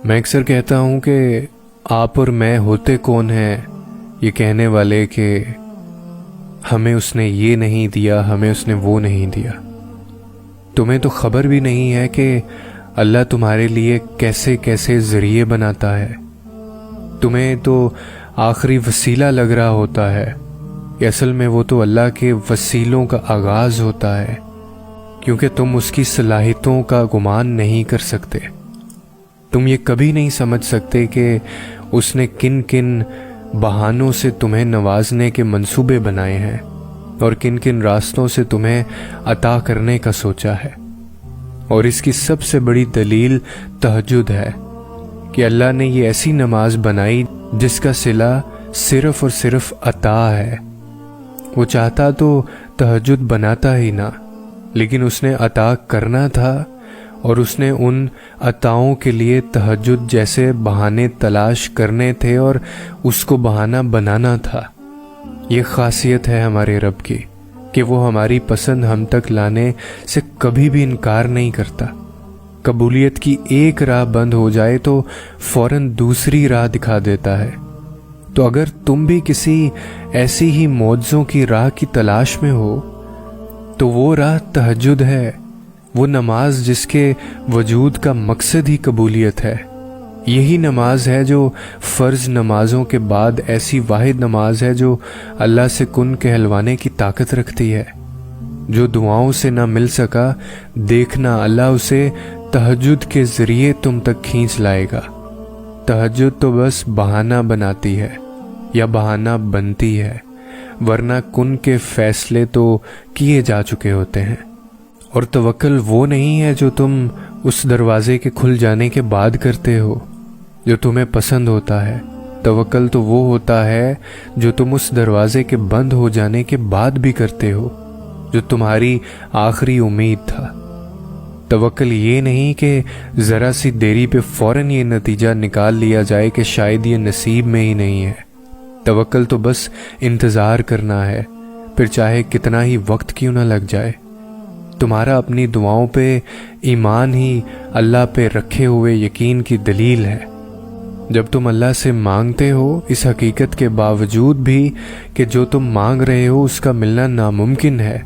میں اکثر کہتا ہوں کہ آپ اور میں ہوتے کون ہیں یہ کہنے والے کہ ہمیں اس نے یہ نہیں دیا، ہمیں اس نے وہ نہیں دیا۔ تمہیں تو خبر بھی نہیں ہے کہ اللہ تمہارے لیے کیسے کیسے ذریعے بناتا ہے۔ تمہیں تو آخری وسیلہ لگ رہا ہوتا ہے کہ اصل میں وہ تو اللہ کے وسیلوں کا آغاز ہوتا ہے، کیونکہ تم اس کی صلاحیتوں کا گمان نہیں کر سکتے۔ تم یہ کبھی نہیں سمجھ سکتے کہ اس نے کن کن بہانوں سے تمہیں نوازنے کے منصوبے بنائے ہیں اور کن کن راستوں سے تمہیں عطا کرنے کا سوچا ہے۔ اور اس کی سب سے بڑی دلیل تہجد ہے کہ اللہ نے یہ ایسی نماز بنائی جس کا صلہ صرف اور صرف عطا ہے۔ وہ چاہتا تو تہجد بناتا ہی نہ، لیکن اس نے عطا کرنا تھا، اور اس نے ان عطاؤں کے لیے تہجد جیسے بہانے تلاش کرنے تھے اور اس کو بہانہ بنانا تھا۔ یہ خاصیت ہے ہمارے رب کی کہ وہ ہماری پسند ہم تک لانے سے کبھی بھی انکار نہیں کرتا۔ قبولیت کی ایک راہ بند ہو جائے تو فوراً دوسری راہ دکھا دیتا ہے۔ تو اگر تم بھی کسی ایسی ہی معجزوں کی راہ کی تلاش میں ہو تو وہ راہ تہجد ہے، وہ نماز جس کے وجود کا مقصد ہی قبولیت ہے۔ یہی نماز ہے جو فرض نمازوں کے بعد ایسی واحد نماز ہے جو اللہ سے کن کہلوانے کی طاقت رکھتی ہے۔ جو دعاؤں سے نہ مل سکا، دیکھنا اللہ اسے تہجد کے ذریعے تم تک کھینچ لائے گا۔ تہجد تو بس بہانہ بناتی ہے یا بہانہ بنتی ہے، ورنہ کن کے فیصلے تو کیے جا چکے ہوتے ہیں۔ اور توکل وہ نہیں ہے جو تم اس دروازے کے کھل جانے کے بعد کرتے ہو جو تمہیں پسند ہوتا ہے۔ توکل تو وہ ہوتا ہے جو تم اس دروازے کے بند ہو جانے کے بعد بھی کرتے ہو، جو تمہاری آخری امید تھا۔ توکل یہ نہیں کہ ذرا سی دیری پہ فوراً یہ نتیجہ نکال لیا جائے کہ شاید یہ نصیب میں ہی نہیں ہے۔ توکل تو بس انتظار کرنا ہے، پھر چاہے کتنا ہی وقت کیوں نہ لگ جائے۔ تمہارا اپنی دعاؤں پہ ایمان ہی اللہ پہ رکھے ہوئے یقین کی دلیل ہے۔ جب تم اللہ سے مانگتے ہو اس حقیقت کے باوجود بھی کہ جو تم مانگ رہے ہو اس کا ملنا ناممکن ہے،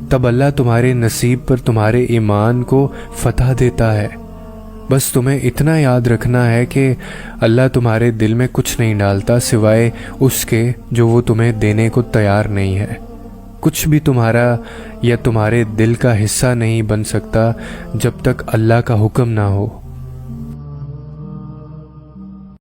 تب اللہ تمہارے نصیب پر تمہارے ایمان کو فتح دیتا ہے۔ بس تمہیں اتنا یاد رکھنا ہے کہ اللہ تمہارے دل میں کچھ نہیں ڈالتا سوائے اس کے جو وہ تمہیں دینے کو تیار نہیں ہے۔ کچھ بھی تمہارا یا تمہارے دل کا حصہ نہیں بن سکتا جب تک اللہ کا حکم نہ ہو۔